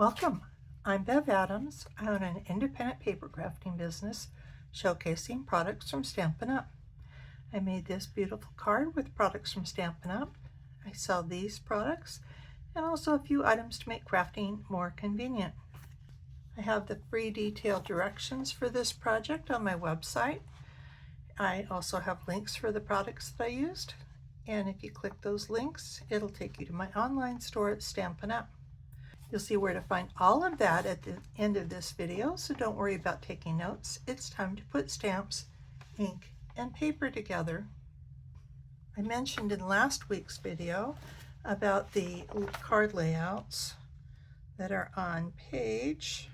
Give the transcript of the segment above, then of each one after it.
Welcome. I'm Bev Adams. I own an independent paper crafting business showcasing products from Stampin' Up. I made this beautiful card with products from Stampin' Up. I sell these products and also a few items to make crafting more convenient. I have the free detailed directions for this project on my website. I also have links for the products that I used, and if you click those links, it'll take you to my online store at Stampin' Up. You'll see where to find all of that at the end of this video, so don't worry about taking notes. It's time to put stamps, ink, and paper together. I mentioned in last week's video about the card layouts that are on page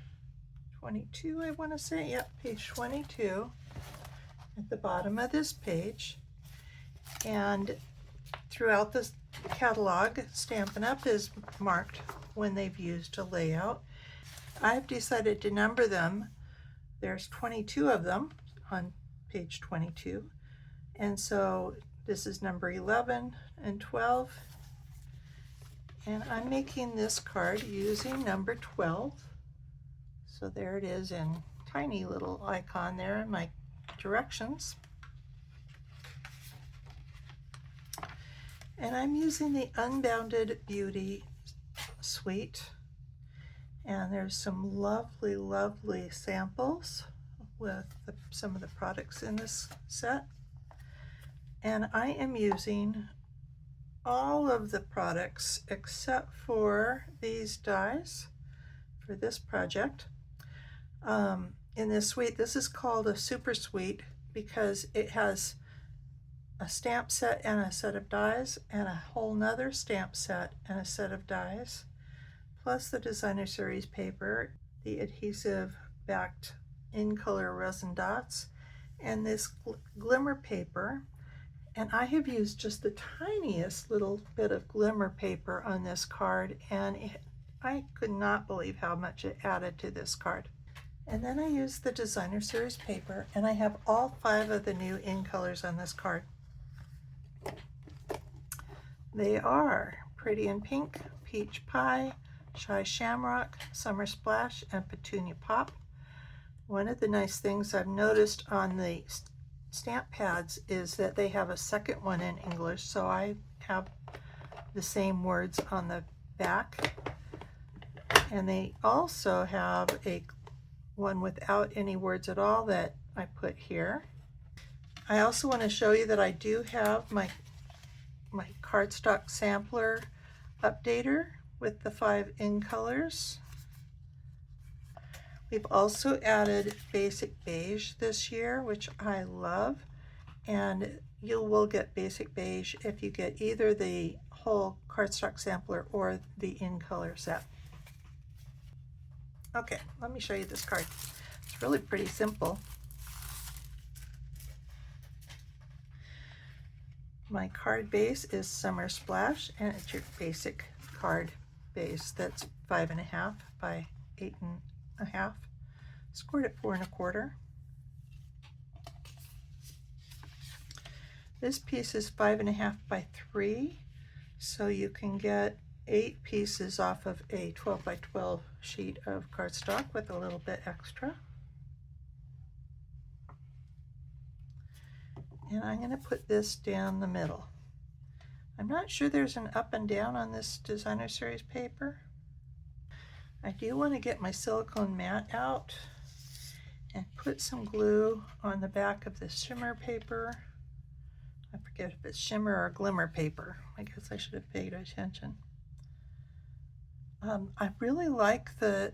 22, I want to say. Yep, page 22 at the bottom of this page. And throughout this catalog, Stampin' Up is marked when they've used a layout. I've decided to number them. There's 22 of them on page 22. And so this is number 11 and 12. And I'm making this card using number 12. So there it is in tiny little icon there in my directions. And I'm using the Unbounded Beauty suite. And there's some lovely, lovely samples with some of the products in this set. And I am using all of the products except for these dies for this project. In this suite, this is called a super suite because it has a stamp set and a set of dies and a whole nother stamp set and a set of dies, plus the designer series paper, the adhesive backed in color resin dots, and this glimmer paper. And I have used just the tiniest little bit of glimmer paper on this card, and I could not believe how much it added to this card. And then I used the designer series paper, and I have all 5 of the new in colors on this card. They are Pretty in Pink, Peach Pie, Shy Shamrock, Summer Splash, and Petunia Pop. One of the nice things I've noticed on the stamp pads is that they have a second one in English, so I have the same words on the back. And they also have a one without any words at all that I put here. I also want to show you that I do have my cardstock sampler updater with the 5 in colors. We've also added basic beige this year, which I love, and you will get basic beige if you get either the whole cardstock sampler or the in color set. Okay, let me show you this card. It's really pretty simple. My card base is Summer Splash, and it's your basic card base that's 5.5 by 8.5, scored at 4 1/4. This piece is 5.5 by 3, so you can get 8 pieces off of a 12 by 12 sheet of cardstock with a little bit extra. And I'm going to put this down the middle. I'm not sure there's an up and down on this designer series paper. I do want to get my silicone mat out and put some glue on the back of the shimmer paper. I forget if it's shimmer or glimmer paper. I guess I should have paid attention. I really like the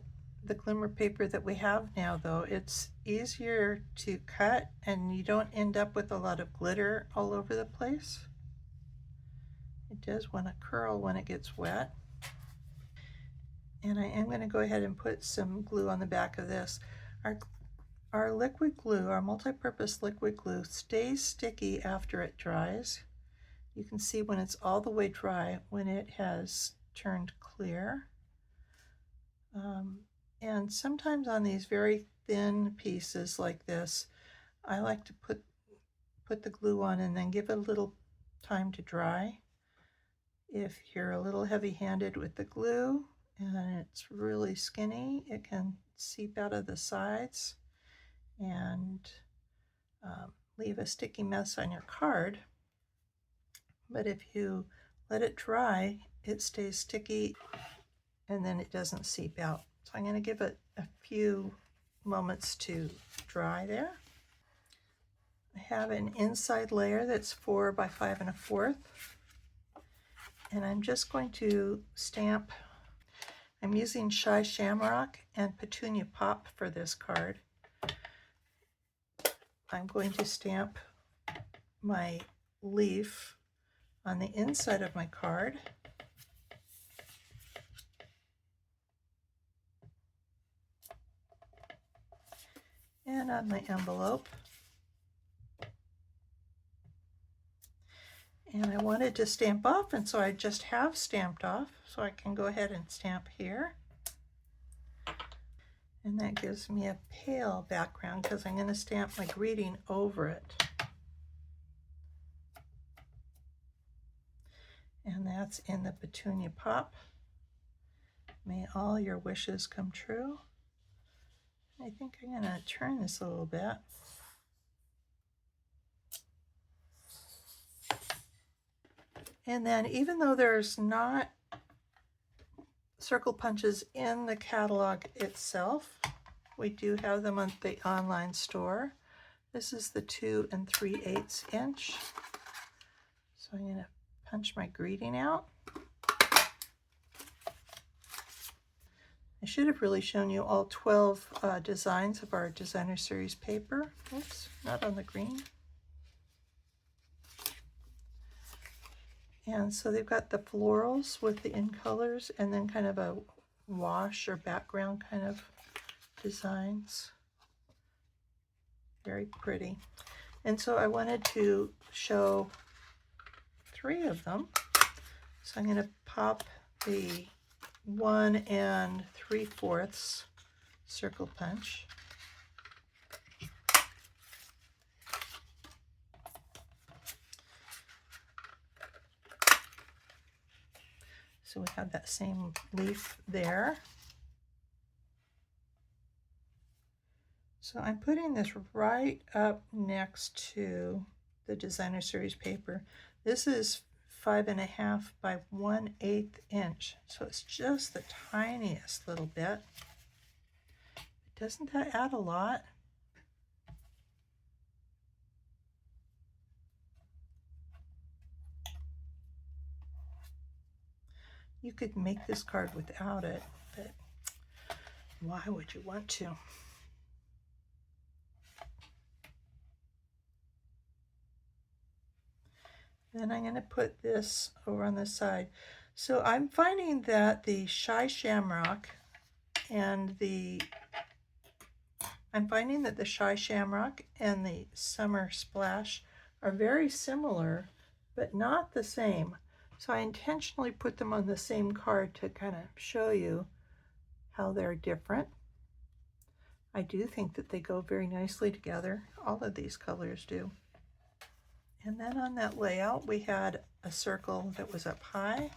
glimmer paper that we have now, though. It's easier to cut and you don't end up with a lot of glitter all over the place. It does want to curl when it gets wet. And I am going to go ahead and put some glue on the back of this. Our liquid glue, our multi-purpose liquid glue, stays sticky after it dries. You can see when it's all the way dry, when it has turned clear. And sometimes on these very thin pieces like this, I like to put the glue on and then give it a little time to dry. If you're a little heavy-handed with the glue and it's really skinny. It can seep out of the sides and leave a sticky mess on your card. But if you let it dry, it stays sticky and then it doesn't seep out. So I'm going to give it a few moments to dry there. I have an inside layer that's 4 by 5 1/4, and I'm just going to stamp. I'm using Shy Shamrock and Petunia Pop for this card. I'm going to stamp my leaf on the inside of my card. And on my envelope. And I wanted to stamp off, and so I just have stamped off, so I can go ahead and stamp here. And that gives me a pale background because I'm going to stamp my greeting over it. And that's in the Petunia Pop. May all your wishes come true. I think I'm going to turn this a little bit. And then even though there's not circle punches in the catalog itself, we do have them on the online store. This is the 2 3/8 inch. So I'm going to punch my greeting out. I should have really shown you all 12 designs of our designer series paper. Oops, not on the green. And so they've got the florals with the in colors and then kind of a wash or background kind of designs. Very pretty. And so I wanted to show 3 of them. So I'm going to pop the 1 3/4 circle punch. So we have that same leaf there. So I'm putting this right up next to the designer series paper. This is 5 1/2 by 1/8 inch. So it's just the tiniest little bit. Doesn't that add a lot? You could make this card without it, but why would you want to? Then I'm going to put this over on the side. So I'm finding that the Shy Shamrock and the Summer Splash are very similar, but not the same. So I intentionally put them on the same card to kind of show you how they're different. I do think that they go very nicely together. All of these colors do. And then on that layout, we had a circle that was up high.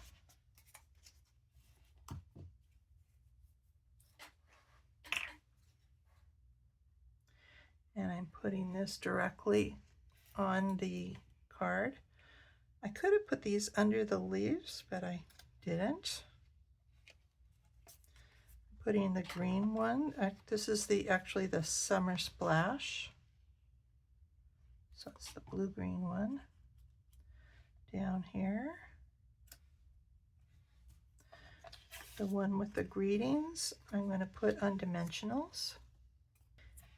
And I'm putting this directly on the card. I could have put these under the leaves, but I didn't. Putting the green one. This is actually the Summer Splash. So it's the blue-green one down here. The one with the greetings, I'm going to put on dimensionals.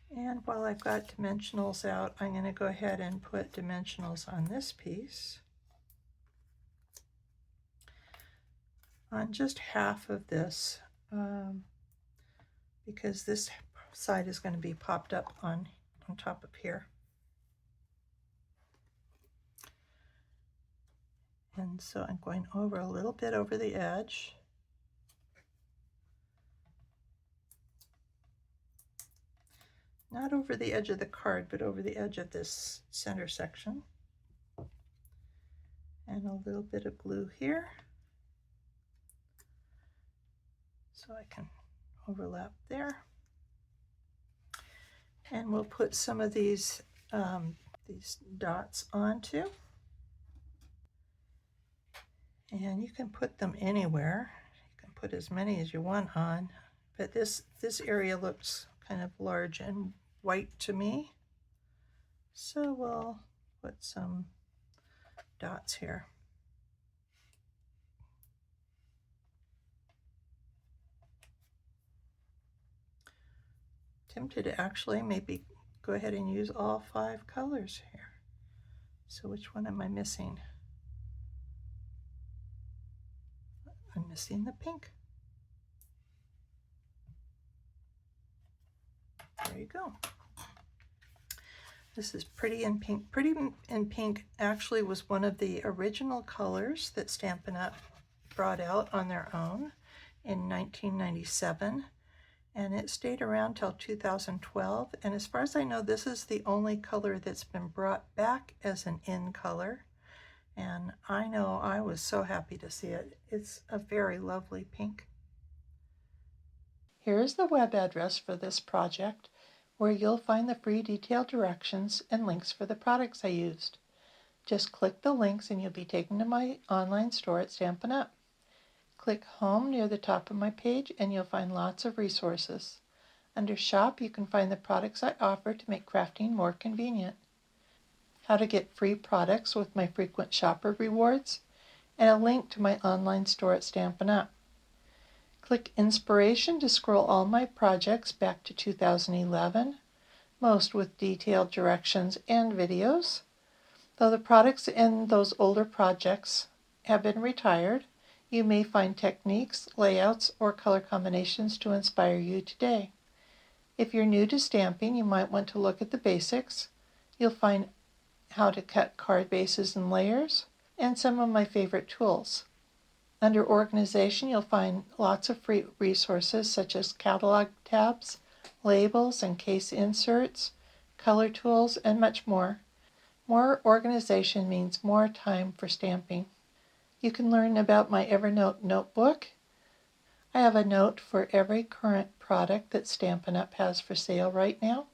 And while I've got dimensionals out, I'm going to go ahead and put dimensionals on this piece. On just half of this, because this side is going to be popped up on top of here. And so I'm going over a little bit over the edge. Not over the edge of the card, but over the edge of this center section. And a little bit of glue here. so I can overlap there. And we'll put some of these dots onto. And you can put them anywhere. You can put as many as you want on, but this area looks kind of large and white to me. So we'll put some dots here. Tempted to actually maybe go ahead and use all 5 colors here. So which one am I missing? I'm missing the pink. There you go. This is Pretty in Pink. Pretty in Pink actually was one of the original colors that Stampin' Up! Brought out on their own in 1997, and it stayed around till 2012. And as far as I know, this is the only color that's been brought back as an in color. And I know I was so happy to see it. It's a very lovely pink. Here is the web address for this project, where you'll find the free detailed directions and links for the products I used. Just click the links and you'll be taken to my online store at Stampin' Up! Click Home near the top of my page and you'll find lots of resources. Under Shop, you can find the products I offer to make crafting more convenient. How to get free products with my frequent shopper rewards, and a link to my online store at Stampin' Up! Click Inspiration to scroll all my projects back to 2011, most with detailed directions and videos. Though the products in those older projects have been retired, you may find techniques, layouts, or color combinations to inspire you today. If you're new to stamping, you might want to look at the basics. You'll find how to cut card bases and layers, and some of my favorite tools. Under Organization, you'll find lots of free resources such as catalog tabs, labels and case inserts, color tools, and much more. More organization means more time for stamping. You can learn about my Evernote notebook. I have a note for every current product that Stampin' Up! Has for sale right now.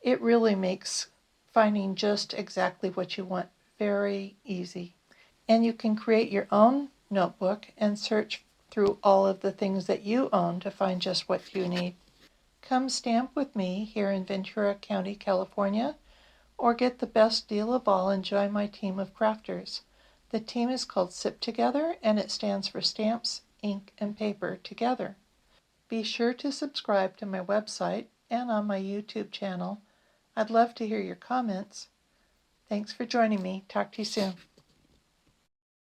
It really makes finding just exactly what you want very easy. And you can create your own notebook and search through all of the things that you own to find just what you need. Come stamp with me here in Ventura County, California, or get the best deal of all and join my team of crafters. The team is called SIP Together, and it stands for Stamps, Ink, and Paper Together. Be sure to subscribe to my website and on my YouTube channel. I'd love to hear your comments. Thanks for joining me. Talk to you soon.